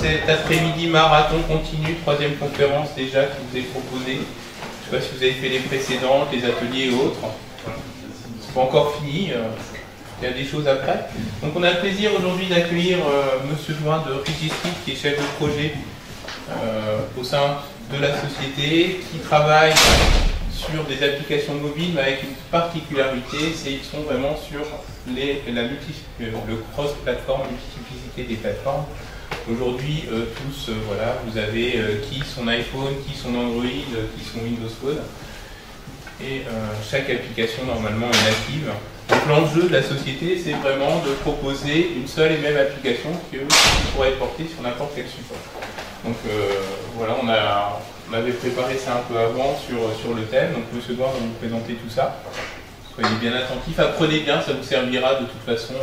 cet après-midi marathon continu, troisième conférence déjà qui vous est proposée. Je ne sais pas si vous avez fait les précédentes, les ateliers et autres. C'est pas encore fini, il y a des choses après. Donc on a le plaisir aujourd'hui d'accueillir Monsieur Join de Registrip, qui est chef de projet au sein de la société, qui travaille sur des applications mobiles, mais avec une particularité, c'est qu'ils sont vraiment sur le cross-platform, multiplicité des plateformes. Aujourd'hui, tous, voilà, vous avez qui son iPhone, qui son Android, qui son Windows Phone, et chaque application normalement est native. Donc l'enjeu de la société, c'est vraiment de proposer une seule et même application qui pourrait être portée sur n'importe quel support. Donc voilà, on avait préparé ça un peu avant sur le thème, donc M. Gouin va vous présenter tout ça. Soyez bien attentifs, apprenez bien, ça vous servira de toute façon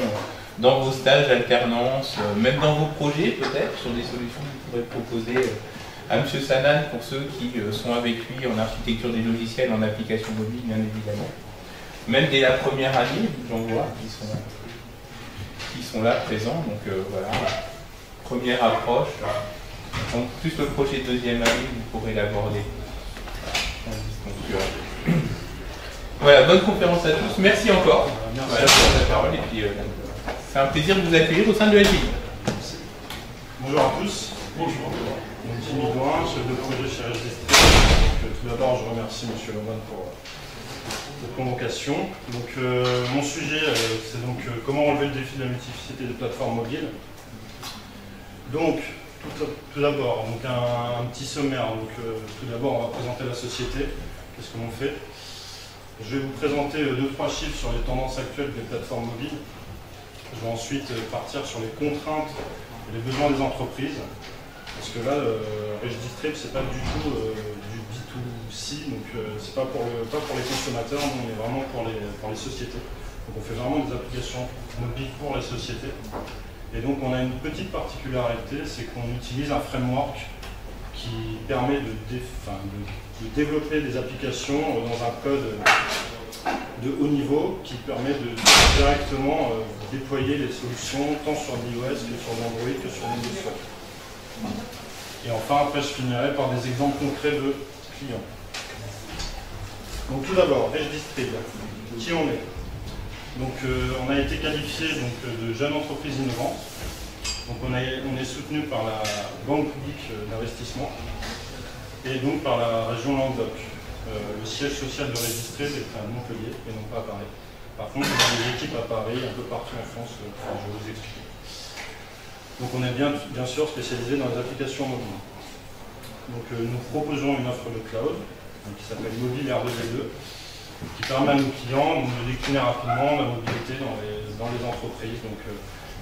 dans vos stages, alternances, même dans vos projets peut-être, sur des solutions que vous pourrez proposer à M. Sanan pour ceux qui sont avec lui en architecture des logiciels, en application mobile bien évidemment. Même dès la première année, j'en vois qui sont là présents, donc voilà, première approche. Donc plus le projet de deuxième année, vous pourrez l'aborder. Voilà, bonne conférence à tous. Merci encore. Merci voilà, pour la parole. Et puis, c'est un plaisir de vous accueillir au sein de l'ELTI. Bonjour à tous. Bonjour. Mon Jimmy Gouin, chef de projet chez Registrip. Tout d'abord, je remercie M. Lemoine pour cette convocation. Donc, mon sujet, c'est donc comment relever le défi de la multiplicité des plateformes mobiles. Donc, tout d'abord, un petit sommaire. Donc, tout d'abord, on va présenter la société. Qu'est-ce que l'on fait? Je vais vous présenter 2-3 chiffres sur les tendances actuelles des plateformes mobiles. Je vais ensuite partir sur les contraintes et les besoins des entreprises. Parce que là, Registrip, c'est pas du tout du B2C, donc c'est pas pour les consommateurs, mais on est vraiment pour les sociétés. Donc on fait vraiment des applications mobiles pour les sociétés. Et donc on a une petite particularité, c'est qu'on utilise un framework qui permet de développer des applications dans un code de haut niveau qui permet de directement déployer les solutions tant sur l'iOS que sur l'Android que sur Windows Phone. Et enfin, après, je finirai par des exemples concrets de clients. Donc tout d'abord, Registrip, qui on est? Donc on a été qualifié de jeune entreprise innovante. Donc on est soutenu par la Banque publique d'investissement et donc par la région Languedoc. Le siège social de Registrip est à Montpellier et non pas à Paris. Par contre, on a des équipes à Paris, un peu partout en France, je vais vous expliquer. Donc on est bien sûr spécialisé dans les applications mobiles. Donc nous proposons une offre de cloud qui s'appelle Mobile R2V2 qui permet à nos clients de décliner rapidement la mobilité dans les entreprises. Donc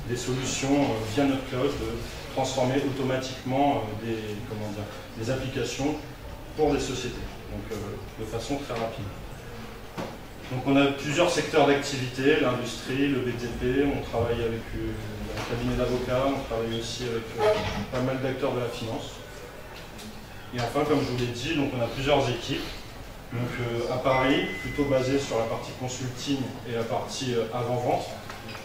des solutions via notre cloud de transformer automatiquement des applications pour des sociétés, donc de façon très rapide. Donc on a plusieurs secteurs d'activité, l'industrie, le BTP, on travaille avec un cabinet d'avocats, on travaille aussi avec pas mal d'acteurs de la finance. Et enfin, comme je vous l'ai dit, donc on a plusieurs équipes. Donc à Paris, plutôt basées sur la partie consulting et la partie avant-vente.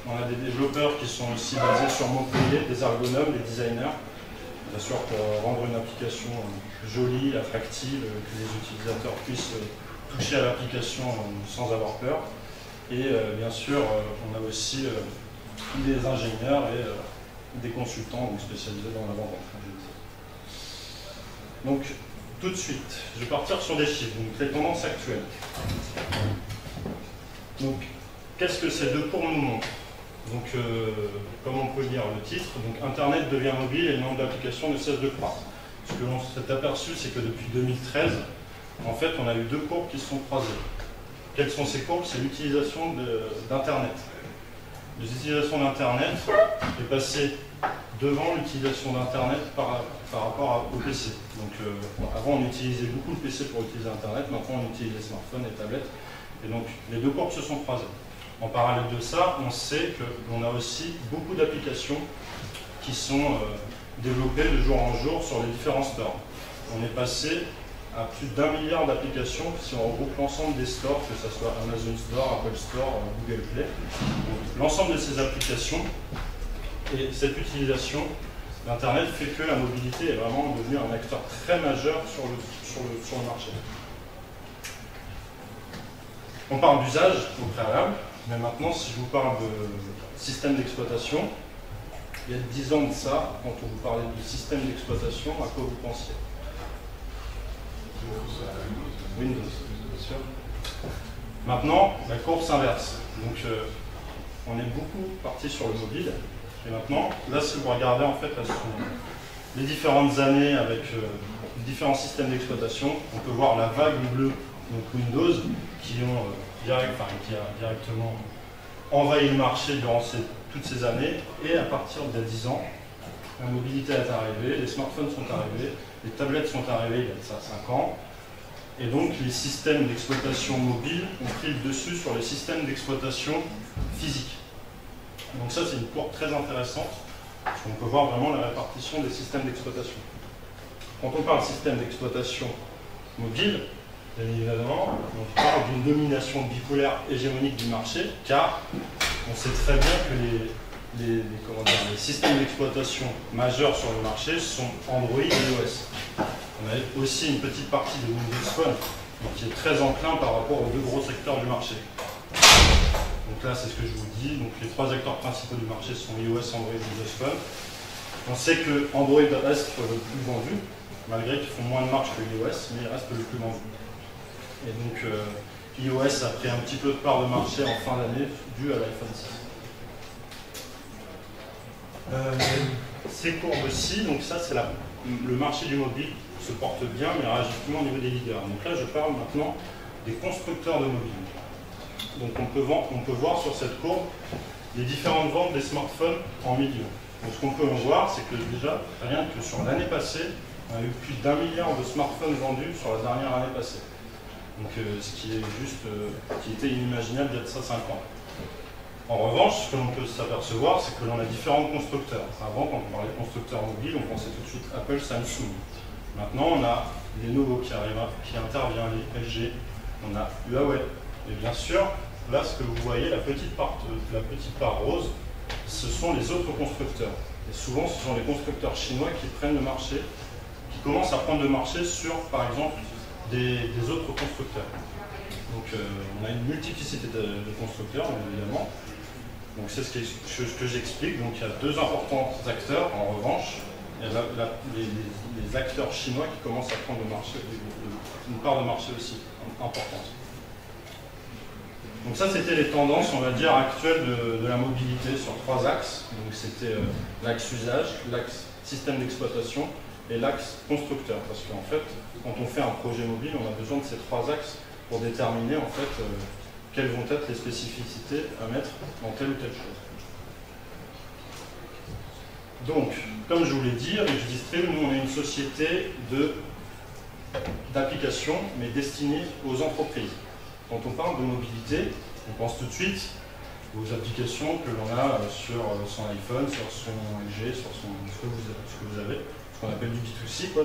On a des développeurs qui sont aussi basés sur Montpellier, des ergonomes, des designers, bien sûr pour rendre une application jolie, attractive, que les utilisateurs puissent toucher à l'application sans avoir peur. Et bien sûr, on a aussi des ingénieurs et des consultants spécialisés dans l'avant-vente. Donc, tout de suite, je vais partir sur des chiffres, donc les tendances actuelles. Donc, qu'est-ce que ces deux courbes nous montrent? Donc, comme on peut lire le titre, donc Internet devient mobile et le nombre d'applications ne cesse de croître. Ce que l'on s'est aperçu, c'est que depuis 2013, en fait, on a eu deux courbes qui se sont croisées. Quelles sont ces courbes? C'est l'utilisation d'Internet. L'utilisation d'Internet est passée devant l'utilisation d'Internet par rapport au PC. Donc, avant, on utilisait beaucoup le PC pour utiliser Internet, maintenant, on utilise les smartphones, les tablettes. Et donc, les deux courbes se sont croisées. En parallèle de ça, on sait qu'on a aussi beaucoup d'applications qui sont développées de jour en jour sur les différents stores. On est passé à plus d'1 milliard d'applications si on regroupe l'ensemble des stores, que ce soit Amazon Store, Apple Store, Google Play. L'ensemble de ces applications et cette utilisation l'Internet fait que la mobilité est vraiment devenue un acteur très majeur sur le marché. On parle d'usage au préalable, mais maintenant, si je vous parle de système d'exploitation, il y a 10 ans de ça, quand on vous parlait de système d'exploitation, à quoi vous pensiez? Windows, bien sûr. Maintenant, la courbe s'inverse. Donc, on est beaucoup parti sur le mobile. Et maintenant, là, si vous regardez, en fait, là, sur les différentes années avec les différents systèmes d'exploitation, on peut voir la vague bleue, donc Windows, qui a directement envahi le marché durant toutes ces années. Et à partir d'il y a 10 ans, la mobilité est arrivée, les smartphones sont arrivés, les tablettes sont arrivées il y a de ça 5 ans. Et donc, les systèmes d'exploitation mobile ont pris le dessus sur les systèmes d'exploitation physique. Donc ça, c'est une courbe très intéressante, parce qu'on peut voir vraiment la répartition des systèmes d'exploitation. Quand on parle système d'exploitation mobile, bien évidemment, on parle d'une domination bipolaire hégémonique du marché, car on sait très bien que les systèmes d'exploitation majeurs sur le marché sont Android et iOS. On a aussi une petite partie de Windows Phone, qui est très enclin par rapport aux deux gros secteurs du marché. Donc là, c'est ce que je vous dis. Donc les 3 acteurs principaux du marché sont iOS, Android et Windows Phone. On sait que Android reste le plus vendu, malgré qu'ils font moins de marge que iOS, mais il reste le plus vendu. Et donc iOS a pris un petit peu de part de marché en fin d'année, dû à l'iPhone 6. Ces courbes-ci, donc ça c'est le marché du mobile se porte bien, mais réagit plus au niveau des leaders. Donc là, je parle maintenant des constructeurs de mobiles. Donc on peut voir sur cette courbe les différentes ventes des smartphones en millions. Donc ce qu'on peut voir, c'est que déjà, rien que sur l'année passée, on a eu plus d'1 milliard de smartphones vendus sur la dernière année passée. Donc ce qui est juste, qui était inimaginable d'être ça 5 ans. En revanche, ce que l'on peut s'apercevoir, c'est que l'on a différents constructeurs. Avant, quand on parlait de constructeurs mobiles, on pensait tout de suite Apple, Samsung. Maintenant, on a les nouveaux qui arrivent, qui interviennent, les LG, on a Huawei. Et bien sûr, là, ce que vous voyez, la petite part rose, ce sont les autres constructeurs. Et souvent, ce sont les constructeurs chinois qui prennent le marché, qui commencent à prendre le marché sur, par exemple, des autres constructeurs. Donc, on a une multiplicité de constructeurs, évidemment. Donc, c'est ce que j'explique. Donc, il y a 2 importants acteurs. En revanche, il y a les acteurs chinois qui commencent à prendre le marché, une part de marché aussi importante. Donc ça, c'était les tendances, on va dire, actuelles de la mobilité sur 3 axes. Donc c'était l'axe usage, l'axe système d'exploitation et l'axe constructeur. Parce qu'en fait, quand on fait un projet mobile, on a besoin de ces 3 axes pour déterminer en fait quelles vont être les spécificités à mettre dans telle ou telle chose. Donc, comme je vous l'ai dit, avec Distrib, nous on est une société d'applications, mais destinée aux entreprises. Quand on parle de mobilité, on pense tout de suite aux applications que l'on a sur son iPhone, sur son LG, sur ce que vous avez, ce qu'on appelle du B2C, quoi,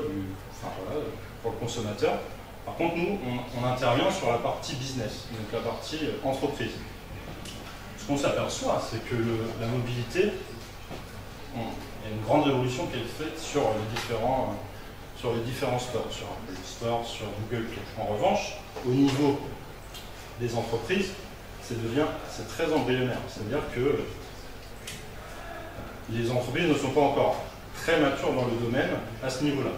voilà, pour le consommateur. Par contre, nous, on intervient sur la partie business, donc la partie entreprise. Ce qu'on s'aperçoit, c'est que la mobilité, il y a une grande révolution qui est faite sur les différents stores, sur Apple Store, sur Google Play. En revanche, au niveau des entreprises, c'est très embryonnaire. C'est-à-dire que les entreprises ne sont pas encore très matures dans le domaine à ce niveau-là.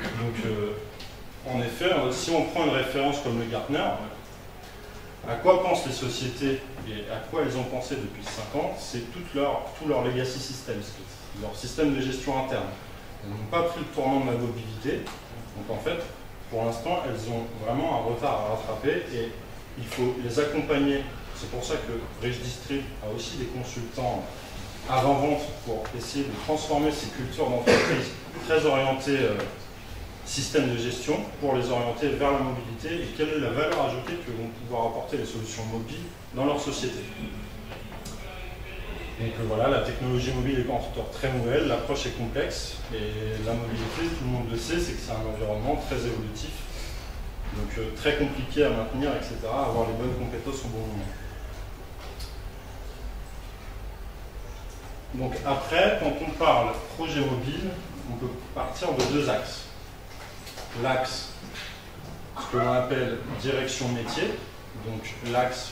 Donc, en effet, si on prend une référence comme le Gartner, à quoi pensent les sociétés et à quoi elles ont pensé depuis 5 ans, c'est tout leur legacy system, leur système de gestion interne. Elles n'ont pas pris le tournant de la mobilité, donc en fait, pour l'instant, elles ont vraiment un retard à rattraper et il faut les accompagner. C'est pour ça que Rich Distrib a aussi des consultants avant-vente pour essayer de transformer ces cultures d'entreprise très orientées système de gestion pour les orienter vers la mobilité et quelle est la valeur ajoutée que vont pouvoir apporter les solutions mobiles dans leur société. Donc voilà, la technologie mobile est encore très nouvelle, l'approche est complexe et la mobilité, tout le monde le sait, c'est que c'est un environnement très évolutif, donc très compliqué à maintenir, etc., avoir les bonnes compétences au bon moment. Donc après, quand on parle projet mobile, on peut partir de deux axes. L'axe, ce que l'on appelle direction métier, donc l'axe,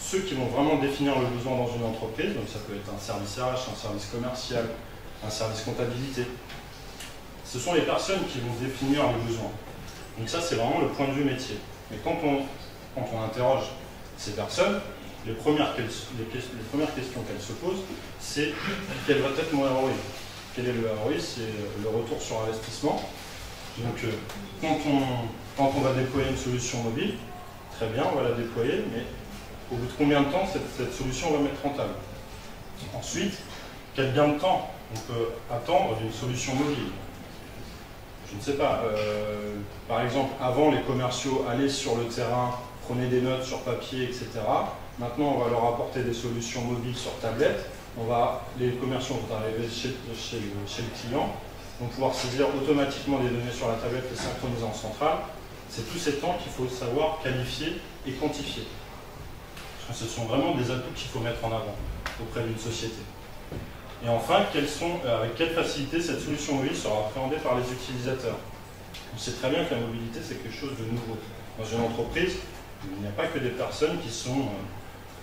ceux qui vont vraiment définir le besoin dans une entreprise, donc ça peut être un service RH, un service commercial, un service comptabilité. Ce sont les personnes qui vont définir les besoins. Donc ça, c'est vraiment le point de vue métier. Mais quand on interroge ces personnes, les premières questions qu'elles se posent, c'est quel va être mon ROI. Quel est le ROI? C'est le retour sur investissement. Donc quand on va déployer une solution mobile, très bien, on va la déployer, mais au bout de combien de temps cette solution va m'être rentable? Ensuite, quel gain de temps on peut attendre d'une solution mobile? Je ne sais pas. Par exemple, avant, les commerciaux allaient sur le terrain, prenaient des notes sur papier, etc. Maintenant, on va leur apporter des solutions mobiles sur tablette. Les commerciaux vont arriver chez le client, vont pouvoir saisir automatiquement des données sur la tablette et synchroniser en centrale. C'est tous ces temps qu'il faut savoir qualifier et quantifier. Parce que ce sont vraiment des atouts qu'il faut mettre en avant auprès d'une société. Et enfin, avec quelle facilité cette solution mobile sera appréhendée par les utilisateurs. On sait très bien que la mobilité, c'est quelque chose de nouveau. Dans une entreprise, il n'y a pas que des personnes qui sont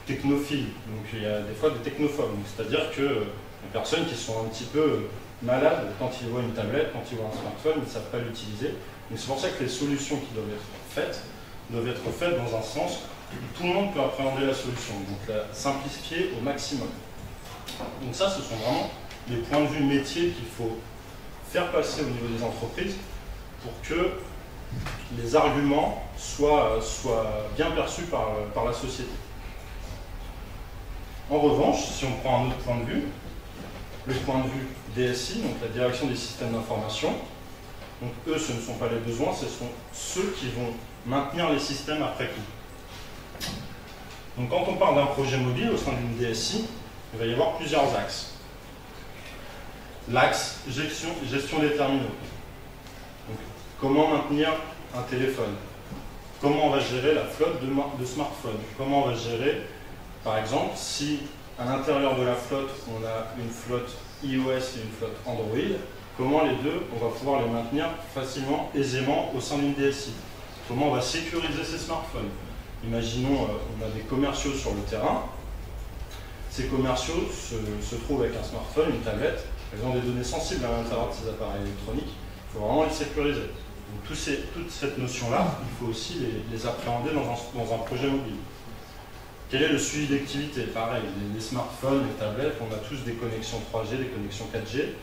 technophiles. Donc il y a des fois des technophobes. C'est-à-dire que des personnes qui sont un petit peu malades quand ils voient une tablette, quand ils voient un smartphone, ils ne savent pas l'utiliser. Donc c'est pour ça que les solutions qui doivent être faites dans un sens où tout le monde peut appréhender la solution. Donc la simplifier au maximum. Donc ça, ce sont vraiment les points de vue métier qu'il faut faire passer au niveau des entreprises pour que les arguments soient bien perçus par la société. En revanche, si on prend un autre point de vue, le point de vue DSI, donc la direction des systèmes d'information, donc eux, ce ne sont pas les besoins, ce sont ceux qui vont maintenir les systèmes après coup. Donc quand on parle d'un projet mobile au sein d'une DSI, il va y avoir plusieurs axes. L'axe gestion des terminaux. Donc, comment maintenir un téléphone? Comment on va gérer la flotte de smartphones? Comment on va gérer, par exemple, si à l'intérieur de la flotte, on a une flotte iOS et une flotte Android, comment les deux, on va pouvoir les maintenir facilement, aisément au sein d'une DSI? Comment on va sécuriser ces smartphones? Imaginons, on a des commerciaux sur le terrain. Ces commerciaux se trouvent avec un smartphone, une tablette, ils ont des données sensibles à l'intérieur de ces appareils électroniques, il faut vraiment les sécuriser. Donc toute cette notion-là, il faut aussi les appréhender dans un projet mobile. Quel est le suivi d'activité? Pareil, les smartphones, les tablettes, on a tous des connexions 3G, des connexions 4G.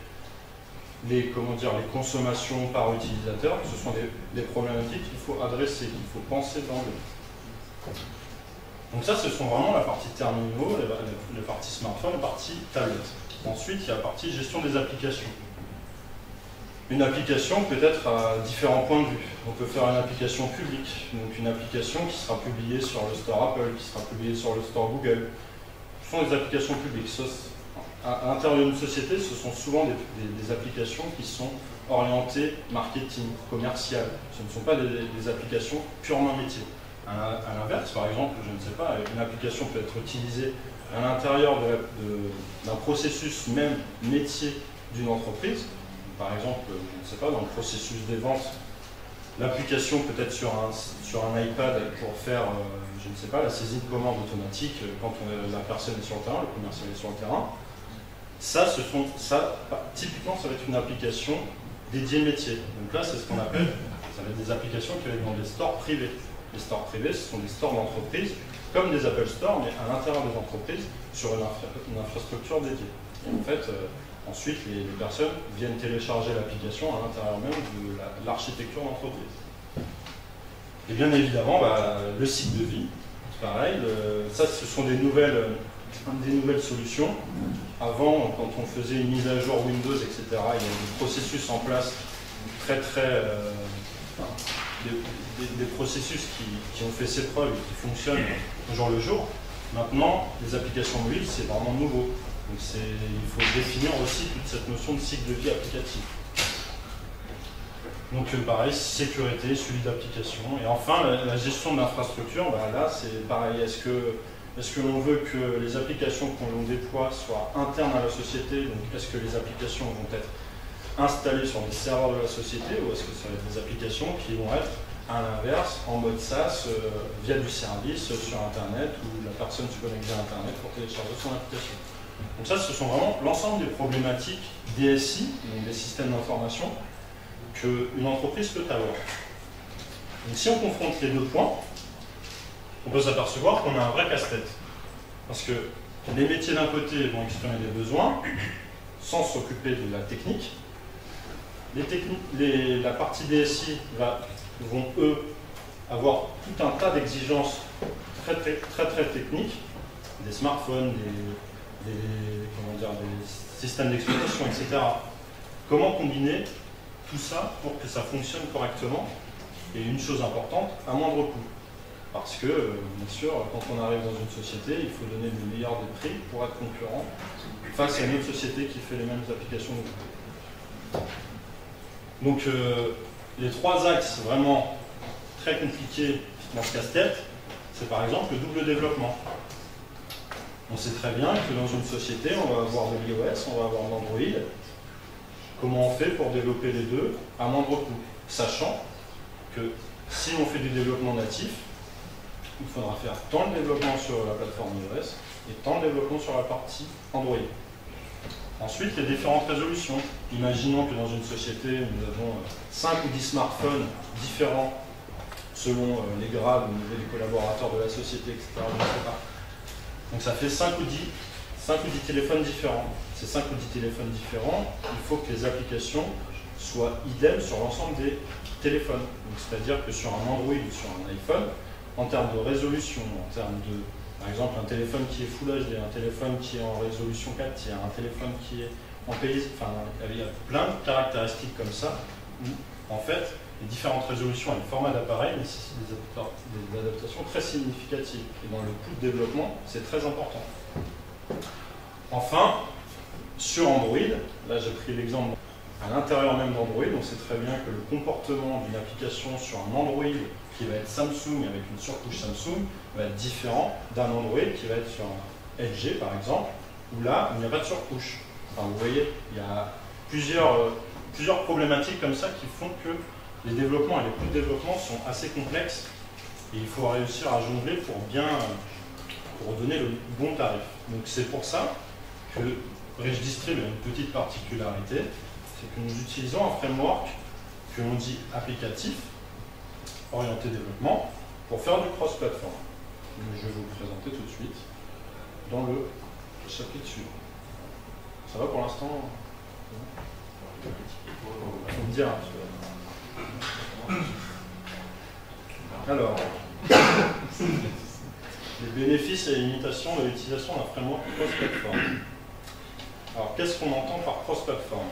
Les consommations par utilisateur, ce sont des problématiques qu'il faut adresser, qu'il faut penser dans le... Donc ça, ce sont vraiment la partie terminaux, la partie smartphone, la partie tablette. Ensuite, il y a la partie gestion des applications. Une application peut être à différents points de vue. On peut faire une application publique, donc une application qui sera publiée sur le store Apple, qui sera publiée sur le store Google. Ce sont des applications publiques. À l'intérieur d'une société, ce sont souvent des applications qui sont orientées marketing, commercial. Ce ne sont pas des applications purement métier. À l'inverse, par exemple, je ne sais pas, une application peut être utilisée à l'intérieur d'un processus même métier d'une entreprise. Par exemple, je ne sais pas, dans le processus des ventes, l'application peut être sur un iPad pour faire, je ne sais pas, la saisie de commande automatique quand la personne est sur le terrain, le commercial est sur le terrain. Typiquement, ça va être une application dédiée métier. Donc là, c'est ce qu'on appelle, ça va être des applications qui vont être dans des stores privés. Les stores privés, ce sont des stores d'entreprise, comme des Apple Store, mais à l'intérieur des entreprises, sur une infrastructure dédiée. Et en fait, ensuite, les personnes viennent télécharger l'application à l'intérieur même de l'architecture d'entreprise. Et bien évidemment, le cycle de vie, c'est pareil. Ça, ce sont des nouvelles solutions. Avant, quand on faisait une mise à jour Windows, etc., il y avait des processus en place des processus qui ont fait ses preuves et qui fonctionnent au jour le jour. Maintenant, les applications mobiles, c'est vraiment nouveau. Donc il faut définir aussi toute cette notion de cycle de vie applicatif. Donc pareil, sécurité, suivi d'application. Et enfin, la gestion de l'infrastructure, là c'est pareil. Est-ce que Est-ce que l'on veut que les applications qu'on déploie soient internes à la société? Donc, est-ce que les applications vont être installées sur les serveurs de la société, ou est-ce que ça va être des applications qui vont être, à l'inverse, en mode SaaS, via du service sur Internet, où la personne se connecte à Internet pour télécharger son application? Donc ça, ce sont vraiment l'ensemble des problématiques DSI, donc des systèmes d'information, qu'une entreprise peut avoir. Donc si on confronte les deux points, on peut s'apercevoir qu'on a un vrai casse-tête. Parce que les métiers d'un côté vont exprimer des besoins sans s'occuper de la technique. La partie DSI vont, eux, avoir tout un tas d'exigences très techniques, des smartphones, des systèmes d'exploitation, etc. Comment combiner tout ça pour que ça fonctionne correctement? Et une chose importante, à moindre coût. Parce que, bien sûr, quand on arrive dans une société, il faut donner le meilleur des prix pour être concurrent face à une autre société qui fait les mêmes applications que vous. Donc, les trois axes vraiment très compliqués dans ce casse-tête, c'est par exemple le double développement. On sait très bien que dans une société, on va avoir de l'iOS, on va avoir de l'Android. Comment on fait pour développer les deux à moindre coût? Sachant que si on fait du développement natif, il faudra faire tant le développement sur la plateforme iOS et tant le développement sur la partie Android. Ensuite, les différentes résolutions. Imaginons que dans une société, nous avons 5 ou 10 smartphones différents selon les grades au niveau des collaborateurs de la société, etc. Donc ça fait 5 ou 10 téléphones différents. Ces 5 ou 10 téléphones différents, il faut que les applications soient idem sur l'ensemble des téléphones. C'est-à-dire que sur un Android ou sur un iPhone, en termes de résolution, en termes de, par exemple, un téléphone qui est Full HD, un téléphone qui est en résolution 4 tiers, un téléphone qui est en pays, enfin, il y a plein de caractéristiques comme ça, où, en fait, les différentes résolutions et le format d'appareil nécessitent des adaptations très significatives. Et dans le coût de développement, c'est très important. Enfin, sur Android, là j'ai pris l'exemple à l'intérieur même d'Android, on sait très bien que le comportement d'une application sur un Android qui va être Samsung avec une surcouche Samsung va être différent d'un Android qui va être sur un LG par exemple, où là il n'y a pas de surcouche. Enfin, vous voyez, il y a plusieurs problématiques comme ça qui font que les développements et les coûts de développement sont assez complexes et il faut réussir à jongler pour donner le bon tarif. Donc c'est pour ça que Registream a une petite particularité, c'est que nous utilisons un framework que l'on dit applicatif, orienté développement, pour faire du cross-platform. Je vais vous le présenter tout de suite dans le chapitre suivant. Ça va pour l'instant? On me dira. Alors, les bénéfices et les limitations de l'utilisation d'un framework cross-platform. Alors, qu'est-ce qu'on entend par cross-platform?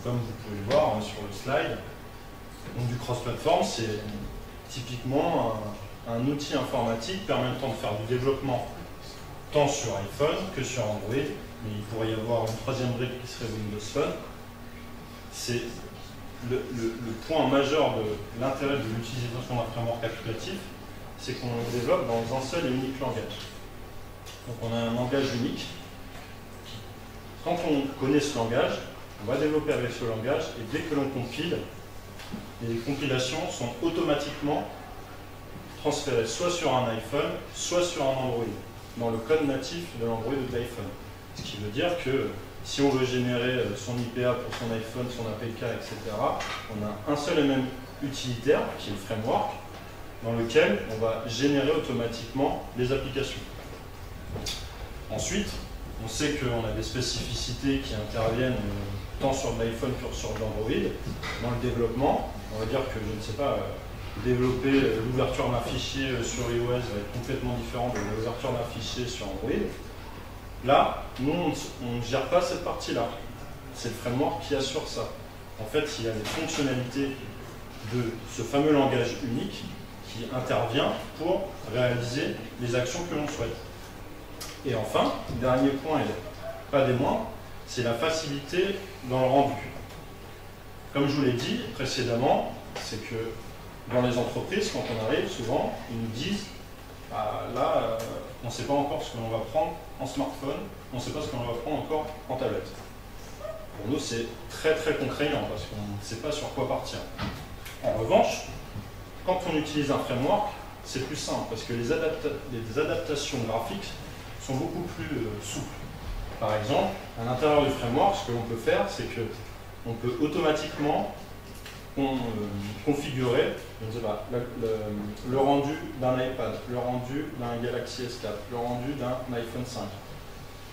Comme vous pouvez le voir sur le slide, donc, du cross-platform, c'est typiquement un outil informatique permettant de faire du développement tant sur iPhone que sur Android, mais il pourrait y avoir une troisième brique qui serait Windows Phone. C'est le point majeur de l'intérêt de l'utilisation d'un framework applicatif, c'est qu'on le développe dans un seul et unique langage. Donc on a un langage unique. Quand on connaît ce langage, on va développer avec ce langage, et dès que l'on compile, les compilations sont automatiquement transférées soit sur un iPhone, soit sur un Android, dans le code natif de l'Android ou de l'iPhone. Ce qui veut dire que si on veut générer son IPA pour son iPhone, son APK, etc., on a un seul et même utilitaire, qui est le framework, dans lequel on va générer automatiquement les applications. Ensuite, on sait qu'on a des spécificités qui interviennent tant sur de l'iPhone que sur de l'Android. Dans le développement, on va dire que, je ne sais pas, développer l'ouverture d'un fichier sur iOS va être complètement différent de l'ouverture d'un fichier sur Android. Là, nous, on ne gère pas cette partie-là. C'est le framework qui assure ça. En fait, il y a des fonctionnalités de ce fameux langage unique qui intervient pour réaliser les actions que l'on souhaite. Et enfin, dernier point, et pas des moindres, c'est la facilité dans le rendu. Comme je vous l'ai dit précédemment, c'est que dans les entreprises, quand on arrive, souvent, ils nous disent Là, on ne sait pas encore ce que l'on va prendre en smartphone, on ne sait pas ce que l'on va prendre encore en tablette. Pour nous, c'est très très contraignant parce qu'on ne sait pas sur quoi partir. En revanche, quand on utilise un framework, c'est plus simple parce que les adaptations graphiques sont beaucoup plus souples. Par exemple, à l'intérieur du framework, ce que l'on peut faire, c'est qu'on peut automatiquement configurer, je ne sais pas, le rendu d'un iPad, le rendu d'un Galaxy S4, le rendu d'un iPhone 5.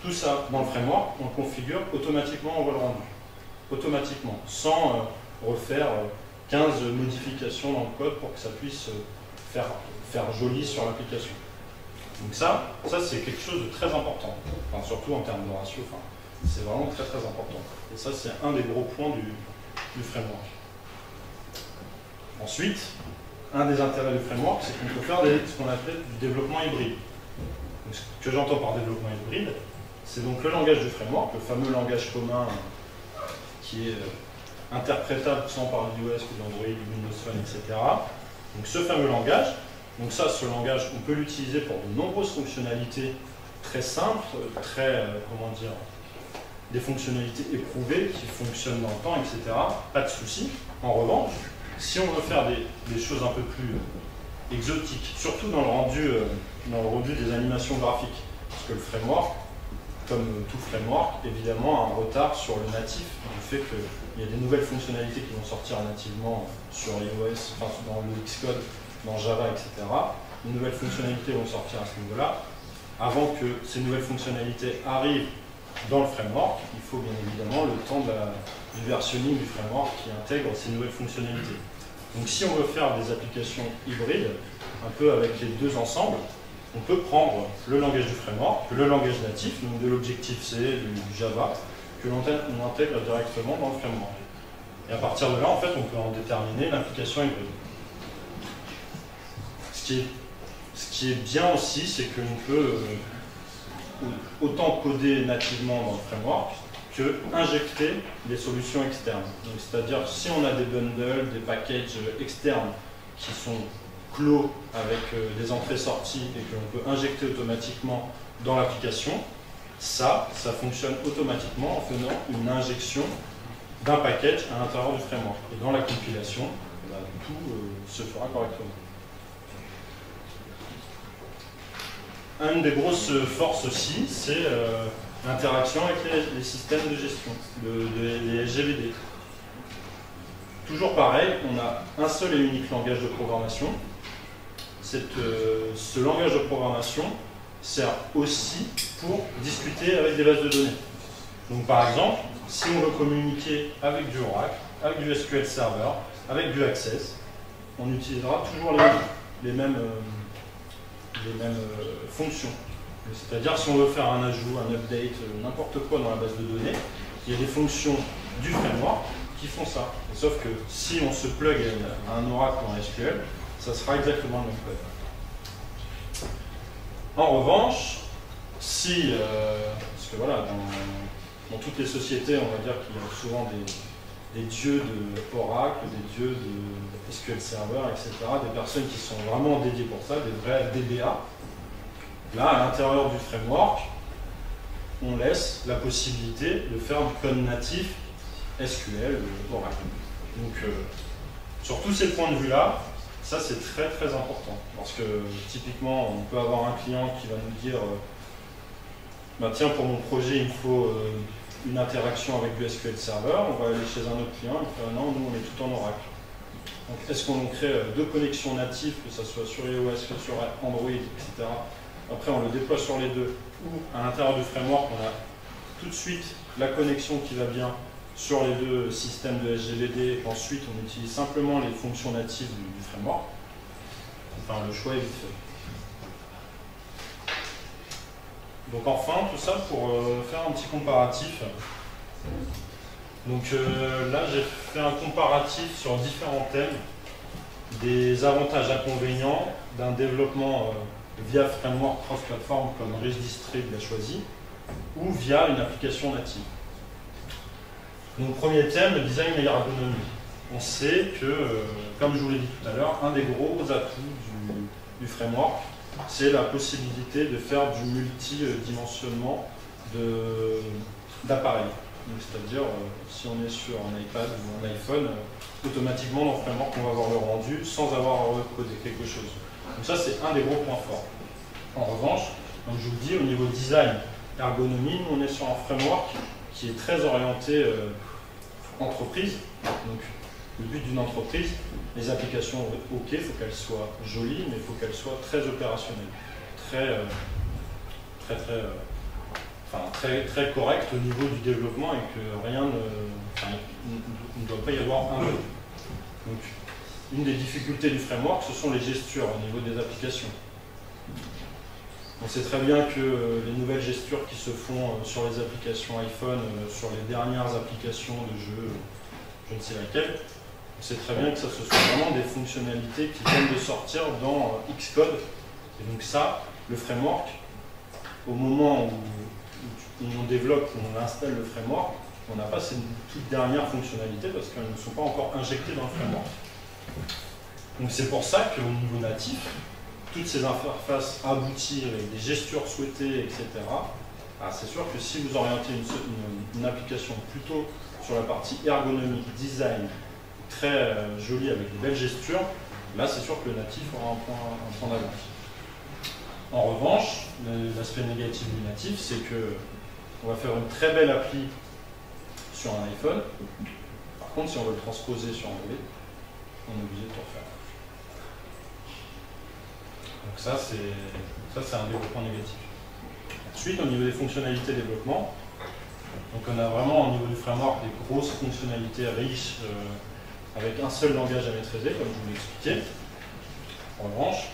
Tout ça, dans le framework, on le configure, automatiquement on voit le rendu. Automatiquement, sans refaire 15 modifications dans le code pour que ça puisse faire joli sur l'application. Donc ça c'est quelque chose de très important, enfin, surtout en termes de ratio, enfin, c'est vraiment très très important. Et ça c'est un des gros points du framework. Ensuite, un des intérêts du framework, c'est qu'on peut faire ce qu'on appelle du développement hybride. Donc, ce que j'entends par développement hybride, c'est donc le langage du framework, le fameux langage commun qui est interprétable tant par l'iOS que l'Android, Windows Phone, etc. Donc ce fameux langage, ce langage, on peut l'utiliser pour de nombreuses fonctionnalités très simples, des fonctionnalités éprouvées qui fonctionnent dans le temps, etc. Pas de souci. En revanche, si on veut faire des choses un peu plus exotiques, surtout dans le rendu des animations graphiques, parce que le framework, comme tout framework, évidemment, a un retard sur le natif, du fait qu'il y a des nouvelles fonctionnalités qui vont sortir nativement sur iOS, enfin, dans le Xcode, dans Java, etc. De nouvelles fonctionnalités vont sortir à ce niveau-là. Avant que ces nouvelles fonctionnalités arrivent dans le framework, il faut bien évidemment le temps du versionning du framework qui intègre ces nouvelles fonctionnalités. Donc si on veut faire des applications hybrides, un peu avec les deux ensemble, on peut prendre le langage du framework, le langage natif, donc de l'Objective-C, du Java, que l'on intègre directement dans le framework. Et à partir de là, en fait, on peut en déterminer l'application hybride. Ce qui est bien aussi, c'est qu'on peut autant coder nativement dans le framework que injecter des solutions externes. C'est-à-dire si on a des bundles, des packages externes qui sont clos avec des entrées-sorties et que l'on peut injecter automatiquement dans l'application, ça fonctionne automatiquement en faisant une injection d'un package à l'intérieur du framework. Et dans la compilation, tout se fera correctement. Une des grosses forces aussi, c'est l'interaction avec les systèmes de gestion, les SGBD. Toujours pareil, on a un seul et unique langage de programmation. Ce langage de programmation sert aussi pour discuter avec des bases de données. Donc par exemple, si on veut communiquer avec du Oracle, avec du SQL Server, avec du Access, on utilisera toujours les mêmes fonctions. C'est-à-dire si on veut faire un ajout, un update, n'importe quoi dans la base de données, il y a des fonctions du framework qui font ça. Sauf que si on se plug à un Oracle ou un SQL, ça sera exactement le même code. En revanche, parce que voilà, dans toutes les sociétés, on va dire qu'il y a souvent des dieux de Oracle, des dieux de SQL Server, etc., des personnes qui sont vraiment dédiées pour ça, des vrais DBA. Là, à l'intérieur du framework, on laisse la possibilité de faire du code natif SQL Oracle. Donc, sur tous ces points de vue-là, ça c'est très très important. Parce que typiquement, on peut avoir un client qui va nous dire tiens, pour mon projet, il me faut une interaction avec du SQL Server. On va aller chez un autre client, il fait non, nous on est tout en Oracle. Donc, est-ce qu'on crée deux connexions natives, que ce soit sur iOS, que sur Android, etc. Après, on le déploie sur les deux, ou à l'intérieur du framework, on a tout de suite la connexion qui va bien sur les deux systèmes de SGBD. Ensuite, on utilise simplement les fonctions natives du framework. Enfin, le choix est vite fait. Donc enfin, tout ça pour faire un petit comparatif. Donc là, j'ai fait un comparatif sur différents thèmes des avantages et inconvénients d'un développement via framework cross-platform comme RichDistrib l'a choisi, ou via une application native. Donc premier thème, le design et l'ergonomie. On sait que, comme je vous l'ai dit tout à l'heure, un des gros atouts du framework, c'est la possibilité de faire du multidimensionnement d'appareils. C'est-à-dire, si on est sur un iPad ou un iPhone, automatiquement dans le framework, on va avoir le rendu sans avoir à recoder quelque chose. Donc ça, c'est un des gros points forts. En revanche, comme je vous le dis, au niveau design, ergonomie, nous, on est sur un framework qui est très orienté entreprise. Donc, le but d'une entreprise, les applications, ok, il faut qu'elles soient jolies, mais il faut qu'elles soient très opérationnelles, très correctes au niveau du développement et que rien ne doit pas y avoir un bug. Donc, une des difficultés du framework, ce sont les gestures au niveau des applications. On sait très bien que les nouvelles gestures qui se font sur les applications iPhone, sur les dernières applications de jeux, je ne sais laquelle, on sait très bien que ça, ce sont vraiment des fonctionnalités qui viennent de sortir dans Xcode. Et donc ça, le framework, au moment où on développe, où on installe le framework, on n'a pas ces toutes dernières fonctionnalités parce qu'elles ne sont pas encore injectées dans le framework. Donc c'est pour ça qu'au niveau natif, toutes ces interfaces abouties avec des gestures souhaitées, etc., c'est sûr que si vous orientez une application plutôt sur la partie ergonomique, design, très jolie avec des belles gestures, là c'est sûr que le natif aura un point d'avance. En revanche, l'aspect négatif du natif, c'est que on va faire une très belle appli sur un iPhone. Par contre, si on veut le transposer sur Android, on est obligé de tout refaire. Donc ça, c'est un développement négatif. Ensuite, au niveau des fonctionnalités développement, donc on a vraiment au niveau du framework des grosses fonctionnalités riches avec un seul langage à maîtriser, comme je vous l'ai expliqué. En revanche,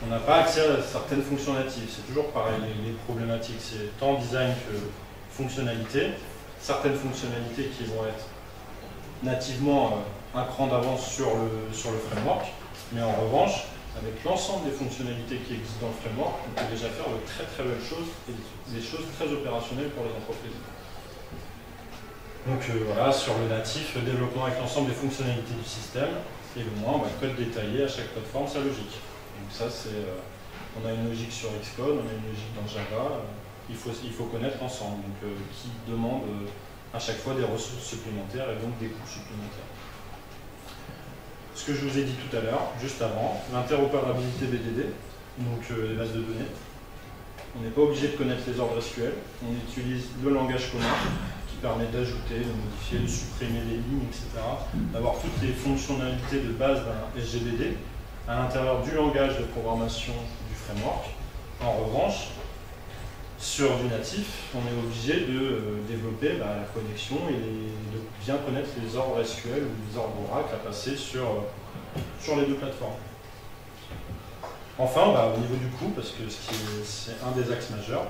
on n'a pas accès à certaines fonctions natives. C'est toujours pareil, les problématiques, c'est tant design que fonctionnalité. Certaines fonctionnalités qui vont être nativement un cran d'avance sur le framework, mais en revanche, avec l'ensemble des fonctionnalités qui existent dans le framework, on peut déjà faire de très très belles choses et des choses très opérationnelles pour les entreprises. Donc voilà, sur le natif, le développement avec l'ensemble des fonctionnalités du système, et le moins, code détaillé à chaque plateforme, sa logique. Donc ça, on a une logique sur Xcode, on a une logique dans Java, il faut connaître ensemble, donc qui demande à chaque fois des ressources supplémentaires et donc des coûts supplémentaires. Ce que je vous ai dit tout à l'heure, juste avant, l'interopérabilité BDD, donc les bases de données. On n'est pas obligé de connaître les ordres SQL, on utilise le langage commun qui permet d'ajouter, de modifier, de supprimer les lignes, etc. D'avoir toutes les fonctionnalités de base d'un SGBD à l'intérieur du langage de programmation du framework. En revanche, sur du natif, on est obligé de développer la connexion et de bien connaître les ordres SQL ou les ordres Oracle à passer sur les deux plateformes. Enfin, au niveau du coût, parce que c'est un des axes majeurs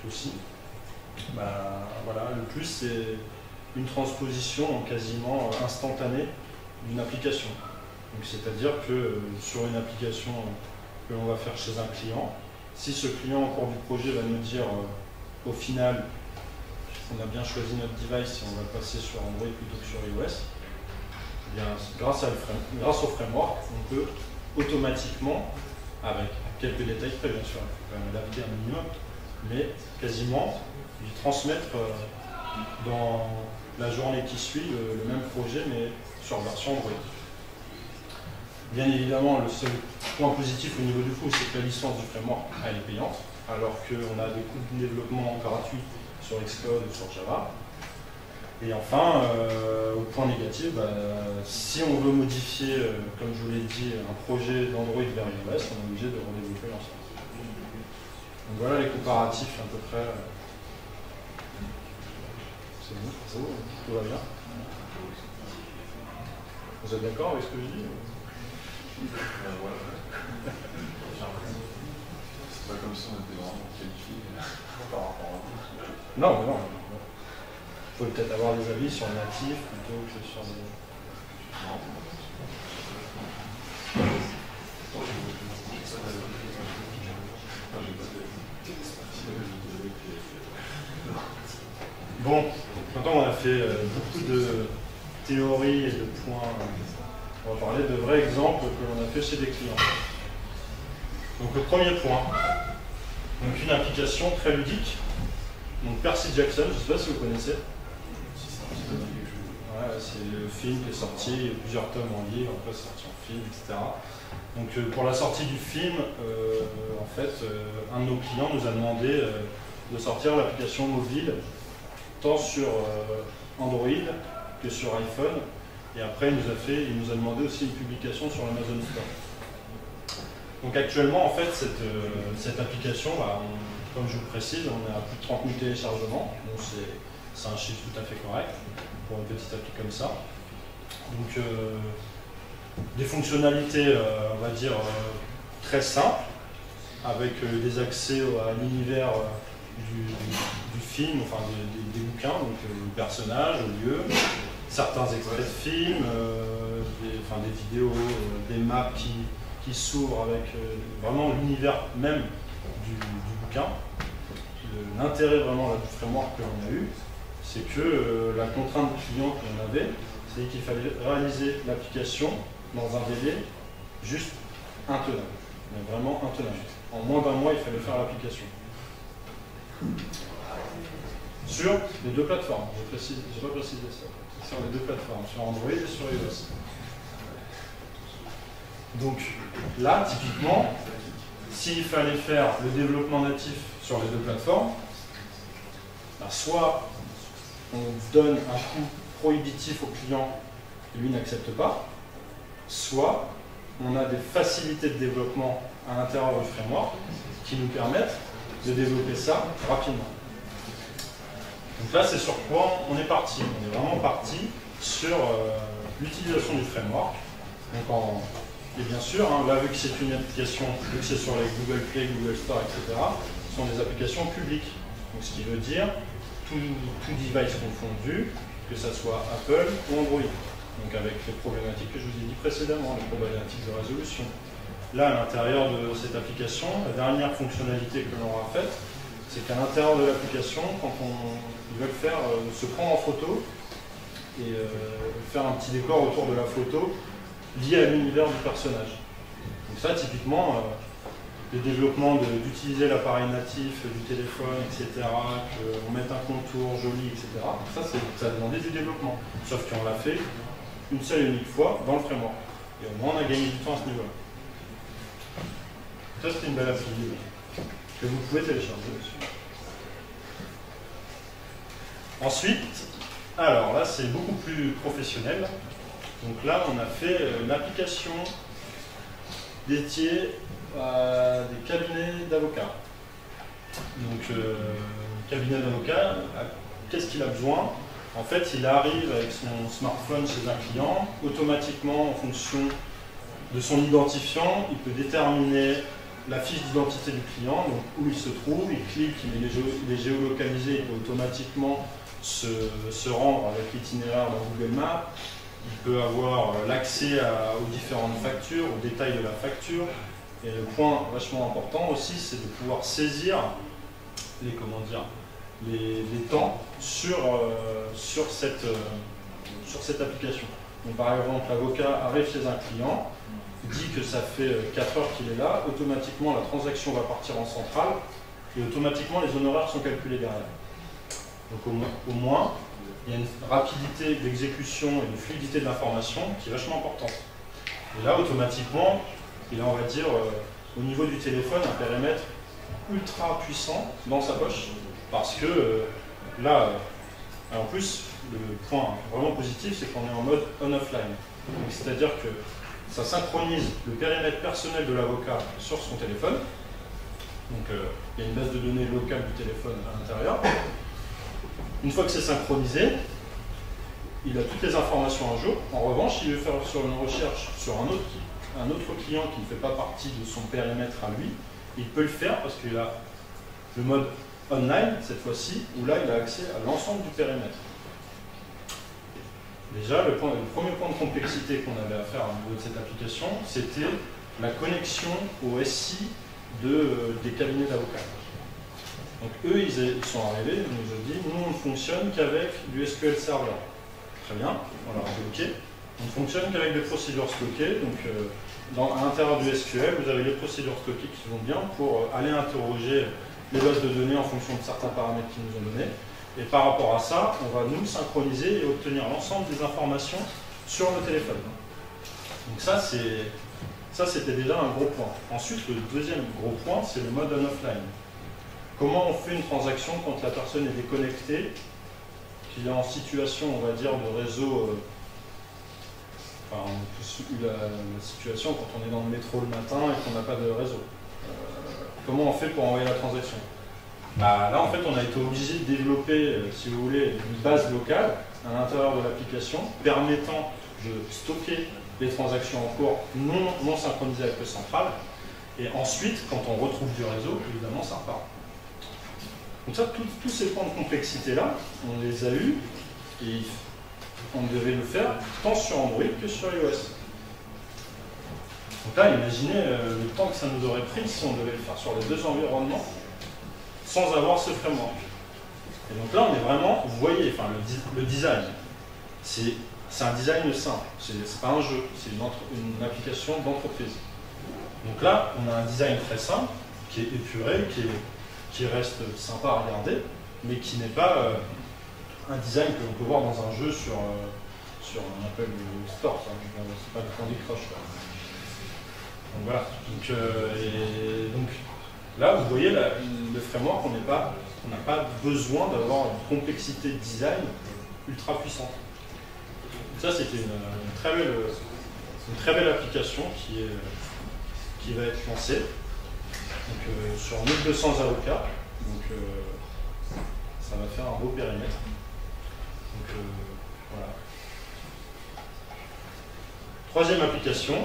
aussi, voilà, le plus c'est une transposition quasiment instantanée d'une application. C'est-à-dire que sur une application que l'on va faire chez un client, si ce client au cours du projet va nous dire au final on a bien choisi notre device et on va passer sur Android plutôt que sur iOS, eh bien, grâce au framework, on peut automatiquement, avec quelques détails près bien sûr, il faut quand même adapter un minimum, mais quasiment lui transmettre dans la journée qui suit le même projet mais sur version Android. Bien évidemment, le seul point positif au niveau du coût, c'est que la licence du framework elle est payante, alors qu'on a des coûts de développement gratuits sur Xcode ou sur Java. Et enfin, au point négatif, si on veut modifier, comme je vous l'ai dit, un projet d'Android vers iOS, on est obligé de redévelopper l'ensemble. Donc voilà les comparatifs à peu près. C'est bon, tout va bien. Vous êtes d'accord avec ce que je dis? C'est pas comme si on était vraiment qualifié par rapport à vous. Non, mais non. Il faut peut-être avoir des avis sur le natif plutôt que sur des... Bon, maintenant on a fait beaucoup de théories et de points. On va parler de vrais exemples que l'on a fait chez des clients. Donc le premier point, donc une application très ludique. Donc Percy Jackson, je ne sais pas si vous connaissez. Ouais, c'est le film qui est sorti, il y a plusieurs tomes en livre, après c'est sorti en film, etc. Donc pour la sortie du film, en fait, un de nos clients nous a demandé de sortir l'application mobile, tant sur Android que sur iPhone. Et après, il nous a demandé aussi une publication sur l'Amazon Store. Donc actuellement, en fait, cette application, comme je vous le précise, on est à plus de 30 000 téléchargements. Donc c'est un chiffre tout à fait correct pour une petite appli comme ça. Donc des fonctionnalités, on va dire, très simples, avec des accès à l'univers du film, enfin des bouquins, donc le personnage, le lieu, certains extraits de films, des vidéos, des maps qui s'ouvrent avec vraiment l'univers même du bouquin. L'intérêt vraiment du framework que l'on a eu, c'est que la contrainte du client que l'on avait, c'est qu'il fallait réaliser l'application dans un délai juste intenable, mais vraiment intenable. En moins d'un mois, il fallait faire l'application. Sur les deux plateformes, je n'ai pas précisé ça, sur les deux plateformes, sur Android et sur iOS. Donc là, typiquement, s'il fallait faire le développement natif sur les deux plateformes, soit on donne un coût prohibitif au client et lui n'accepte pas, soit on a des facilités de développement à l'intérieur du framework qui nous permettent de développer ça rapidement. Donc là, c'est sur quoi on est parti. On est vraiment parti sur l'utilisation du framework. Donc et bien sûr, là, vu que c'est une application, vu que c'est sur les Google Play, Google Store, etc., ce sont des applications publiques. Donc, ce qui veut dire tout device confondu, que ce soit Apple ou Android. Donc avec les problématiques que je vous ai dit précédemment, les problématiques de résolution. Là, à l'intérieur de cette application, la dernière fonctionnalité que l'on aura faite, c'est qu'à l'intérieur de l'application, quand ils veulent se prendre en photo et faire un petit décor autour de la photo lié à l'univers du personnage. Donc ça, typiquement, le développement d'utiliser l'appareil natif du téléphone, etc., qu'on mette un contour joli, etc., ça a demandé du développement. Sauf qu'on l'a fait une seule et unique fois dans le framework. Et au moins, on a gagné du temps à ce niveau-là. Ça, c'est une belle appli que vous pouvez télécharger dessus. Ensuite, alors là, c'est beaucoup plus professionnel. Donc là, on a fait une application dédiée à des cabinets d'avocats. Donc, cabinet d'avocats, qu'est-ce qu'il a besoin? En fait, il arrive avec son smartphone chez un client, automatiquement, en fonction de son identifiant, il peut déterminer la fiche d'identité du client, donc où il se trouve, il clique, il est géolocalisé, il peut automatiquement se rendre avec l'itinéraire dans Google Maps. Il peut avoir l'accès aux différentes factures, aux détails de la facture. Et le point vachement important aussi, c'est de pouvoir saisir les temps sur cette application. Donc, par exemple, l'avocat arrive chez un client, dit que ça fait 4 heures qu'il est là, automatiquement la transaction va partir en centrale et automatiquement les honoraires sont calculés derrière. Donc au moins, il y a une rapidité d'exécution et une fluidité de l'information qui est vachement importante. Et là, automatiquement, il a, on va dire, au niveau du téléphone, un périmètre ultra puissant dans sa poche, parce que là, en plus, le point vraiment positif, c'est qu'on est en mode on-offline. C'est-à-dire que ça synchronise le périmètre personnel de l'avocat sur son téléphone. Donc, il y a une base de données locale du téléphone à l'intérieur. Une fois que c'est synchronisé, il a toutes les informations à jour. En revanche, s'il veut faire sur une recherche sur un autre client qui ne fait pas partie de son périmètre à lui, il peut le faire parce qu'il a le mode online, cette fois-ci, où là, il a accès à l'ensemble du périmètre. Déjà, le premier point de complexité qu'on avait à faire au niveau de cette application, c'était la connexion au SI des cabinets d'avocats. Donc eux, ils sont arrivés, ils nous ont dit, nous, on ne fonctionne qu'avec du SQL Server. Très bien, on leur a dit OK. On ne fonctionne qu'avec des procédures stockées, donc à l'intérieur du SQL, vous avez les procédures stockées qui vont bien pour aller interroger les bases de données en fonction de certains paramètres qu'ils nous ont donnés. Et par rapport à ça, on va nous synchroniser et obtenir l'ensemble des informations sur le téléphone. Donc ça, c'était déjà un gros point. Ensuite, le deuxième gros point, c'est le mode on-offline. Comment on fait une transaction quand la personne est déconnectée, qu'il est en situation, on va dire, de réseau. Enfin, on a tous eu la situation quand on est dans le métro le matin et qu'on n'a pas de réseau. Comment on fait pour envoyer la transaction? Là, en fait, on a été obligé de développer, si vous voulez, une base locale à l'intérieur de l'application permettant de stocker les transactions en cours non synchronisées avec le central. Et ensuite, quand on retrouve du réseau, évidemment, ça repart. Donc ça, tous ces points de complexité-là, on les a eus et on devait le faire tant sur Android que sur iOS. Donc là, imaginez le temps que ça nous aurait pris si on devait le faire sur les deux environnements sans avoir ce framework. Et donc là, on est vraiment, vous voyez, enfin, le design, c'est un design simple, c'est pas un jeu, c'est une application d'entreprise. Donc là, on a un design très simple, qui est épuré, qui reste sympa à regarder, mais qui n'est pas un design que l'on peut voir dans un jeu sur un Apple Store, c'est pas du Candy Crush. Donc voilà. Donc là, vous voyez, le framework, on n'a pas besoin d'avoir une complexité de design ultra puissante. Donc ça, c'était une très belle application qui va être lancée. Donc, sur 1200 AOK, donc ça va faire un beau périmètre. Donc voilà. Troisième application.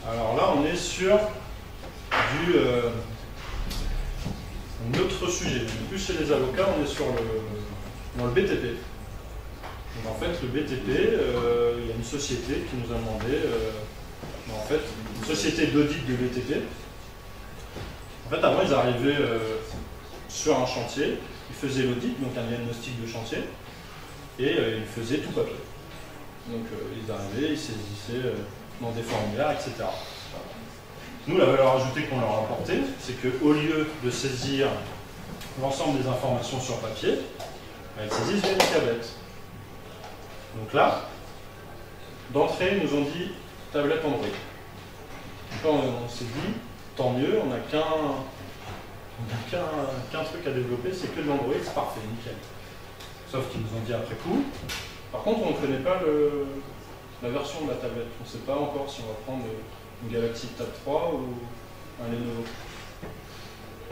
Alors là, on est sur un autre sujet. Plus chez les avocats, on est dans le BTP. Donc en fait, le BTP, il y a une société qui nous a demandé, en fait, une société d'audit de BTP. En fait, avant, ils arrivaient sur un chantier, ils faisaient l'audit, donc un diagnostic de chantier, et ils faisaient tout papier. Donc ils arrivaient, ils saisissaient dans des formulaires, etc. Nous, la valeur ajoutée qu'on leur a apportée, c'est qu'au lieu de saisir l'ensemble des informations sur papier, ils saisissent via une tablette. Donc là, d'entrée, ils nous ont dit tablette Android. Donc là, on s'est dit, tant mieux, on n'a qu'un truc à développer, c'est que de l'Android, c'est parfait, nickel. Sauf qu'ils nous ont dit après coup. Par contre, on ne connaît pas la version de la tablette. On ne sait pas encore si on va prendre une Galaxy Tab 3 ou un Lenovo.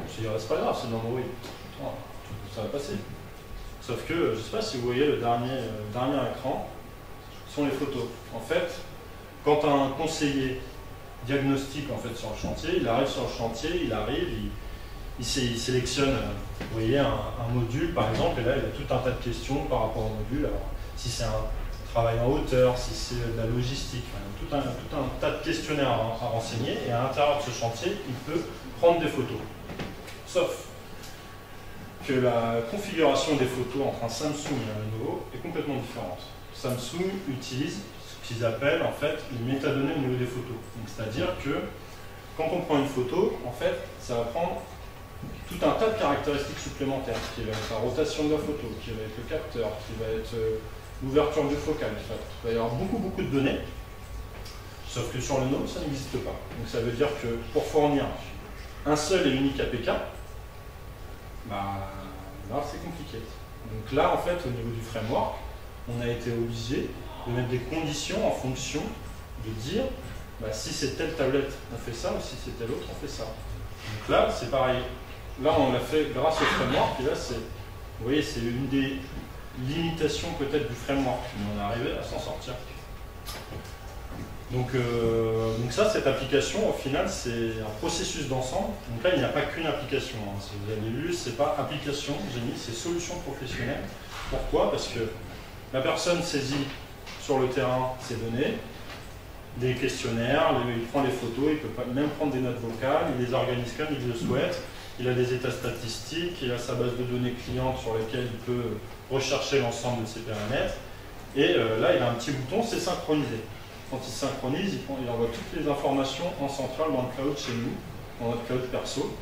Je dirais, c'est pas grave, c'est de l'Android. Ça va passer. Sauf que, je ne sais pas si vous voyez le dernier écran, ce sont les photos. En fait, quand un conseiller diagnostique en fait, sur le chantier, il arrive sur le chantier, il sélectionne, vous voyez, un module par exemple, et là il y a tout un tas de questions par rapport au module. Alors, si c'est un travail en hauteur, si c'est de la logistique, tout un tas de questionnaires à renseigner, et à l'intérieur de ce chantier, il peut prendre des photos. Sauf que la configuration des photos entre un Samsung et un Lenovo est complètement différente. Samsung utilise ce qu'ils appellent en fait les métadonnées au niveau des photos. C'est-à-dire que quand on prend une photo, en fait, ça va prendre tout un tas de caractéristiques supplémentaires, qui va être la rotation de la photo, qui va être le capteur, qui va être l'ouverture du focal. Il va y avoir beaucoup de données, sauf que sur le Lenovo, ça n'existe pas. Donc ça veut dire que pour fournir un seul et unique APK, là c'est compliqué. Donc là, en fait, au niveau du framework, on a été obligé de mettre des conditions en fonction de dire si c'est telle tablette, on fait ça, ou si c'est telle autre, on fait ça. Donc là, c'est pareil. Là, on l'a fait grâce au framework, et là, vous voyez, c'est une des limitations peut-être du framework, mais on est arrivé à s'en sortir. Donc ça, cette application, au final, c'est un processus d'ensemble. Donc là, il n'y a pas qu'une application. Si vous avez vu, c'est pas application, j'ai mis, c'est solution professionnelle. Pourquoi? Parce que la personne saisit sur le terrain ses données, des questionnaires, il prend les photos, il peut même prendre des notes vocales, il les organise comme il le souhaite, il a des états statistiques, il a sa base de données cliente sur laquelle il peut rechercher l'ensemble de ses périmètres, et là il a un petit bouton, c'est synchronisé. quand il synchronise, il envoie toutes les informations en centrale dans le cloud chez nous, dans notre cloud perso.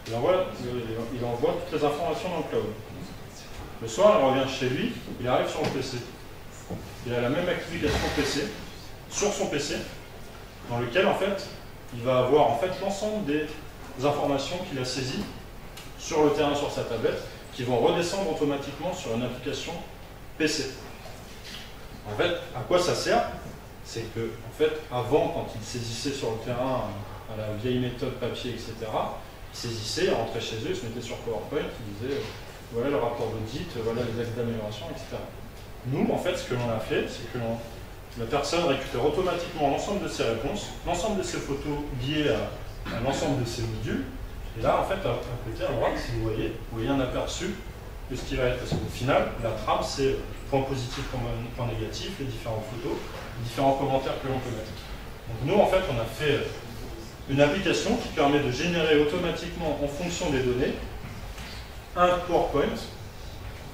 Il envoie toutes les informations dans le cloud. Le soir, il revient chez lui, il arrive sur le PC. Il a la même application PC, sur son PC, dans lequel, en fait, il va avoir en fait, l'ensemble des informations qu'il a saisies sur le terrain, sur sa tablette, qui vont redescendre automatiquement sur une application PC. En fait, à quoi ça sert? C'est que, en fait, avant, quand il saisissait sur le terrain à la vieille méthode papier, etc., il saisissait, il rentrait chez eux, il se mettait sur PowerPoint, il disait voilà le rapport d'audit, voilà les axes d'amélioration, etc. Nous, en fait, ce que l'on a fait, c'est que la personne récupère automatiquement l'ensemble de ses réponses, l'ensemble de ses photos liées à l'ensemble de ses modules. Et là, en fait, à côté, à droite, si vous voyez un aperçu de ce qui va être. Parce qu'au final, la trame, c'est point positif, point négatif, les différentes photos, les différents commentaires que l'on peut mettre. Donc nous, en fait, on a fait une application qui permet de générer automatiquement, en fonction des données, un PowerPoint,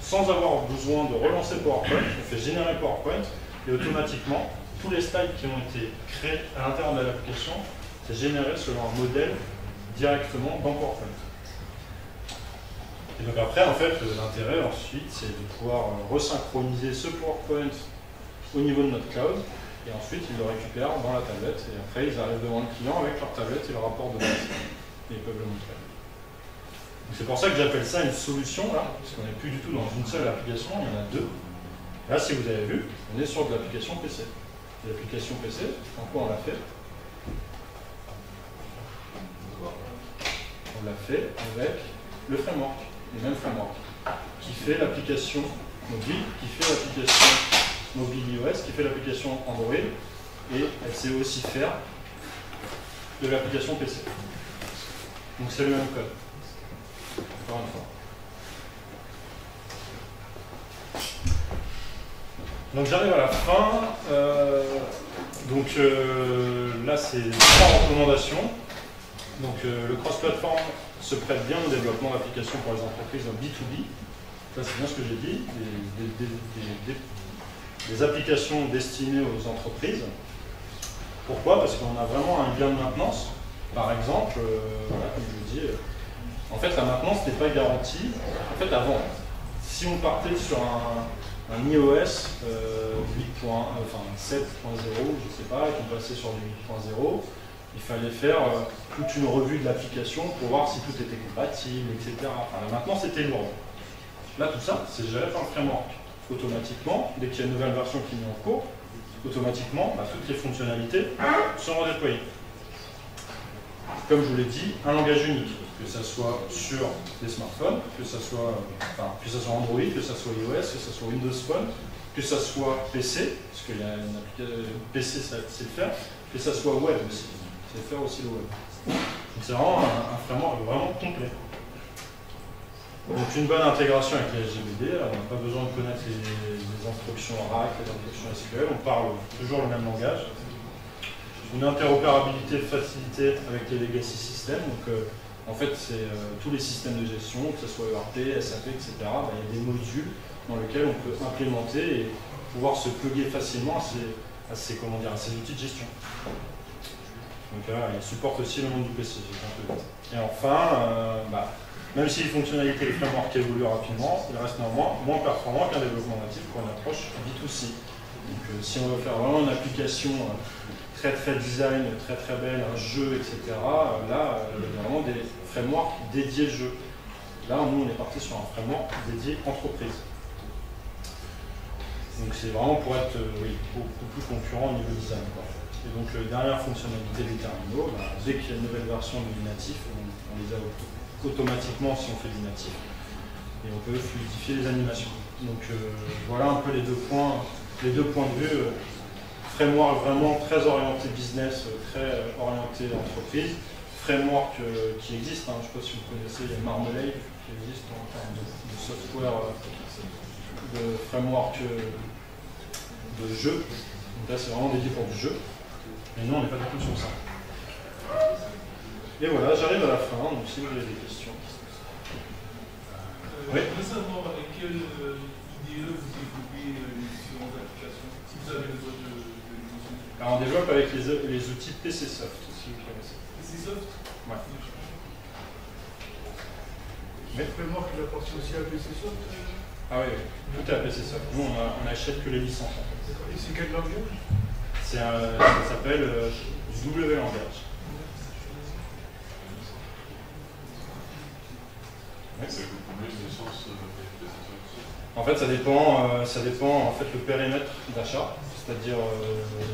sans avoir besoin de relancer PowerPoint. On fait générer PowerPoint, et automatiquement, tous les slides qui ont été créés à l'intérieur de l'application, c'est généré selon un modèle directement dans PowerPoint. Et donc après, en fait, l'intérêt ensuite, c'est de pouvoir resynchroniser ce PowerPoint au niveau de notre cloud, et ensuite ils le récupèrent dans la tablette, et après ils arrivent devant le client avec leur tablette et le rapport de base, et ils peuvent le montrer. C'est pour ça que j'appelle ça une solution, là, parce qu'on n'est plus du tout dans une seule application, il y en a deux. Là, si vous avez vu, on est sur de l'application PC. L'application PC, en quoi on l'a fait? On l'a fait avec le framework, les mêmes frameworks, qui fait l'application mobile, qui fait l'application mobile iOS, qui fait l'application Android, et elle sait aussi faire de l'application PC. Donc c'est le même code. Encore une fois. Donc j'arrive à la fin. Là, c'est 3 recommandations. Donc le cross-platform se prête bien au développement d'applications pour les entreprises en B2B. Ça, c'est bien ce que j'ai dit. Des applications destinées aux entreprises. Pourquoi? Parce qu'on a vraiment un gain de maintenance. Par exemple, voilà, comme je le dis, en fait, la maintenance n'est pas garantie. En fait, avant, si on partait sur un iOS 7.0, je ne sais pas, et qu'on passait sur du 8.0, il fallait faire toute une revue de l'application pour voir si tout était compatible, etc. Enfin, la maintenance était lourde. Là, tout ça, c'est géré par le framework. Automatiquement, dès qu'il y a une nouvelle version qui est mise en cours, automatiquement, toutes les fonctionnalités sont redéployées. Comme je vous l'ai dit, un langage unique, que ce soit sur des smartphones, que ce soit Android, que ce soit iOS, que ce soit Windows Phone, que ce soit PC, parce qu'il y a une application PC, ça sait le faire, que ce soit web aussi, c'est faire aussi le web. Donc c'est vraiment un framework vraiment complet. Donc une bonne intégration avec les SGBD, on n'a pas besoin de connaître les instructions RAC, les instructions SQL, on parle toujours le même langage. Une interopérabilité facilitée avec les legacy systems, donc en fait c'est tous les systèmes de gestion, que ce soit ERP, SAP, etc. Il y a des modules dans lesquels on peut implémenter et pouvoir se plugger facilement à ces outils de gestion. Donc il supporte aussi le monde du PC. Et enfin, même si les fonctionnalités et les frameworks évoluent rapidement, il reste néanmoins moins performant qu'un développement natif pour une approche B2C. Donc si on veut faire vraiment une application très design, très belle, un jeu, etc., là, il y a vraiment des frameworks dédiés jeu. Là, nous, on est parti sur un framework dédié entreprise. Donc c'est vraiment pour être beaucoup plus concurrent au niveau design, quoi. Et donc, dernière fonctionnalité des terminaux, dès qu'il y a une nouvelle version du natif, on les a automatiquement si on fait du natif. Et on peut fluidifier les animations. Donc voilà un peu les deux points de vue. Framework vraiment très orienté business, très orienté entreprise. Framework qui existe, je ne sais pas si vous connaissez, il y a Marmalade qui existe en termes de software, de framework de jeu. Donc là c'est vraiment dédié pour du jeu. Mais nous on n'est pas du tout sur ça. Et voilà, j'arrive à la fin, donc si vous avez des questions. Oui. Je voudrais savoir avec quelle IDE vous développez les différentes applications, si vous avez besoin de Alors, on développe avec les outils PCsoft, si vous connaissez. PCsoft? Ouais. Le framework il appartient aussi à PCsoft? Ah oui, tout est à PCsoft. Nous, on n'achète que les licences. En fait. Et c'est quel langage? Ça s'appelle W langage. Ouais, ça coûte combien de licences En fait, ça dépend en fait, le périmètre d'achat. C'est-à-dire,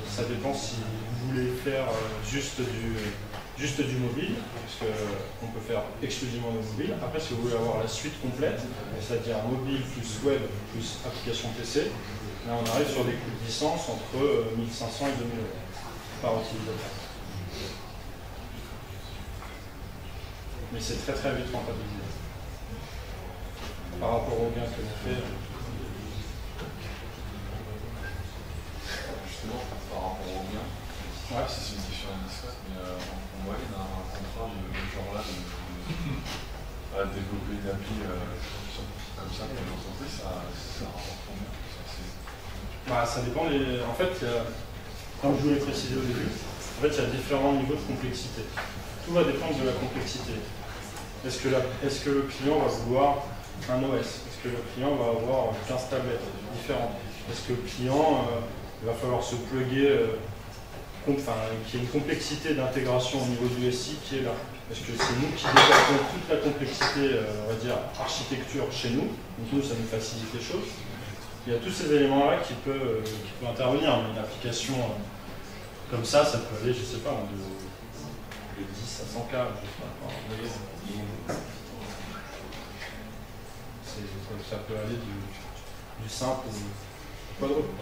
ça dépend si vous voulez faire juste du mobile, parce qu'on peut faire exclusivement du mobile. Après, si vous voulez avoir la suite complète, c'est-à-dire mobile plus web plus application PC, là on arrive sur des coûts de licence entre 1500 et 2000 € par utilisateur. Mais c'est très très vite rentabilisé. Par rapport aux gains que l'on fait. Justement, par rapport aux biens, Ouais. c'est une question indiscrète, mais en moyenne, un contrat de genre-là de développer une appli comme ça pour une entreprise, ça rapporte combien? Ça dépend En fait, comme je vous l'ai précisé au début, en fait, il y a différents niveaux de complexité. Tout va dépendre de la complexité. Est-ce que le client va vouloir un OS? Est-ce que le client va avoir 15 tablettes différentes? Est-ce que le client, il va falloir se plugger, qu'il y ait une complexité d'intégration au niveau du SI qui est là? Est-ce que c'est nous qui développons toute la complexité, on va dire, architecture chez nous? Donc nous, ça nous facilite les choses. Il y a tous ces éléments-là qui peuvent intervenir. Mais une application comme ça peut aller, je ne sais pas, de 10 à 100K, je sais pas. Ça peut aller du simple au quadruple.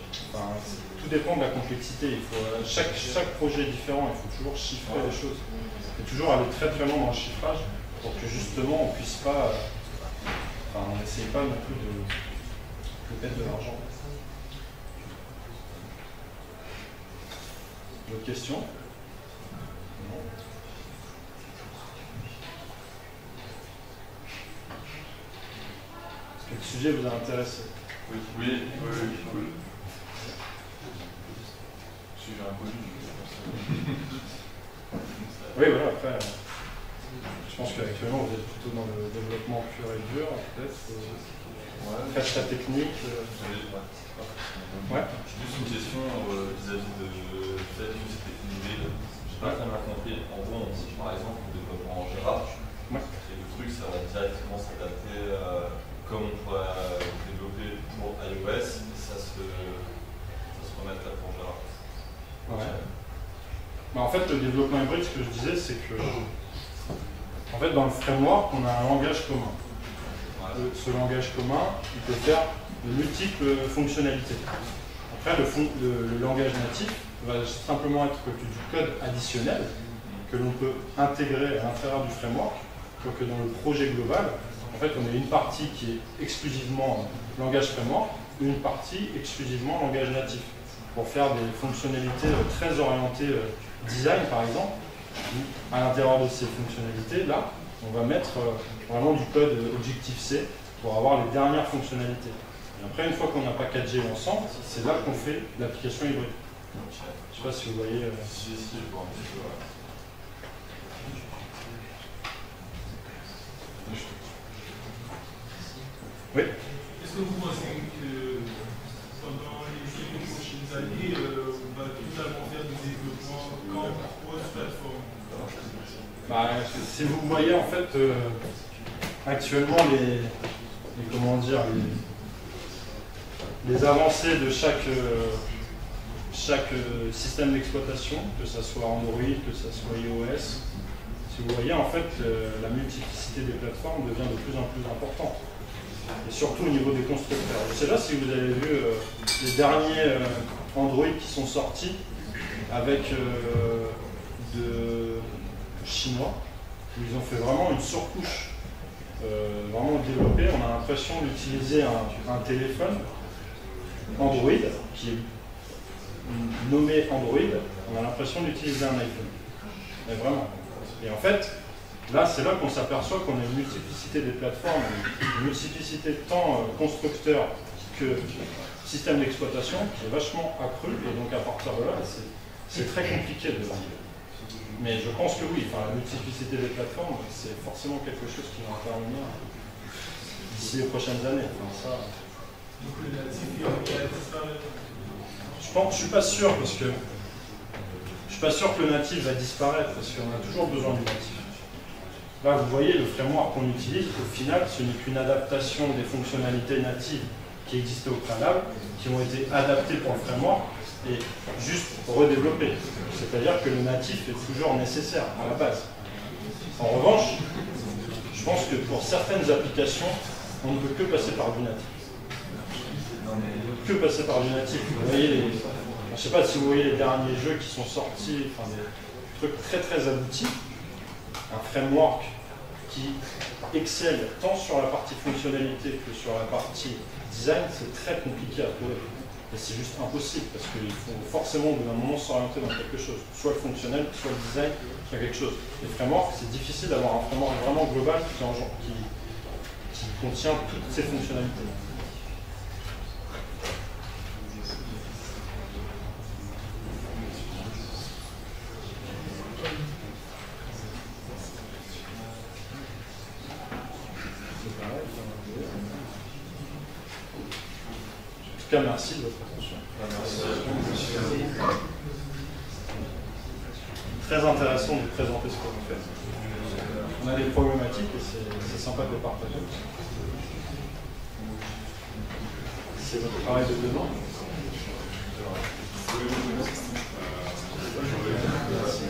Tout dépend de la complexité. Chaque projet est différent, il faut toujours chiffrer les choses. Et toujours aller très très loin dans le chiffrage pour que justement on puisse pas. On n'essaye pas non plus de mettre de l'argent. D'autres questions? Non. Est-ce que le sujet vous a intéressé? Oui. Sujet inconnu, Oui, voilà, après, je pense qu'actuellement vous êtes plutôt dans le développement pur et dur, peut-être. Très très technique. Ouais. Juste une question vis-à-vis de fait que c'était innové. Je ne sais pas très bien compris. En gros, par exemple, on développe en Java. Ouais. Et le truc, ça va directement s'adapter comme on pourrait développer pour iOS. Ça se remettra pour Java. Ouais. En fait, le développement hybride, ce que je disais, c'est que en fait, dans le framework, on a un langage commun. Ce langage commun, il peut faire de multiples fonctionnalités. Après, le langage natif va simplement être du code additionnel que l'on peut intégrer à l'intérieur du framework pour que dans le projet global, en fait, on ait une partie qui est exclusivement langage framework, une partie exclusivement langage natif pour faire des fonctionnalités très orientées design, par exemple. À l'intérieur de ces fonctionnalités-là, on va mettre vraiment du code Objective-C pour avoir les dernières fonctionnalités. Et après, une fois qu'on a packagé l'ensemble, c'est là qu'on fait l'application hybride. Je ne sais pas si vous voyez. Si, je vois un petit peu. Oui. Est-ce que vous pensez que pendant les prochaines années, on va totalement faire du développement comme cross-plateforme? Si vous voyez en fait actuellement les avancées de chaque système d'exploitation, que ce soit Android, que ce soit iOS, si vous voyez en fait la multiplicité des plateformes devient de plus en plus importante. Et surtout au niveau des constructeurs. Je ne sais pas si vous avez vu les derniers Android qui sont sortis avec de chinois, où ils ont fait vraiment une surcouche vraiment développée. On a l'impression d'utiliser un téléphone Android qui est nommé Android, on a l'impression d'utiliser un iPhone. Mais vraiment. Et en fait, là, c'est là qu'on s'aperçoit qu'on a une multiplicité des plateformes, une multiplicité tant constructeurs que système d'exploitation qui est vachement accru, et donc à partir de là, c'est très compliqué de dire. Mais je pense que oui, la multiplicité des plateformes, c'est forcément quelque chose qui va intervenir d'ici les prochaines années. Donc le natif, il va disparaître. Je suis pas sûr, parce que je suis pas sûr que le natif va disparaître, parce qu'on a toujours besoin du natif. Là, vous voyez, le framework qu'on utilise, au final, ce n'est qu'une adaptation des fonctionnalités natives qui existaient au préalable, qui ont été adaptées pour le framework et juste redéveloppées. C'est-à-dire que le natif est toujours nécessaire à la base. En revanche, je pense que pour certaines applications, on ne peut que passer par du natif. Que passer par du natif. Vous voyez je ne sais pas si vous voyez les derniers jeux qui sont sortis, des trucs très très aboutis. Un framework qui excelle tant sur la partie fonctionnalité que sur la partie design, c'est très compliqué à trouver. Et c'est juste impossible, parce qu'il faut forcément, au bout d'un moment, s'orienter dans quelque chose. Soit le fonctionnel, soit le design, soit quelque chose. Les frameworks, c'est difficile d'avoir un framework vraiment global qui contient toutes ces fonctionnalités. En tout cas, merci de votre attention. Très intéressant de présenter ce que vous faites. On a des problématiques et c'est sympa de les partager. C'est votre travail de demain. Merci.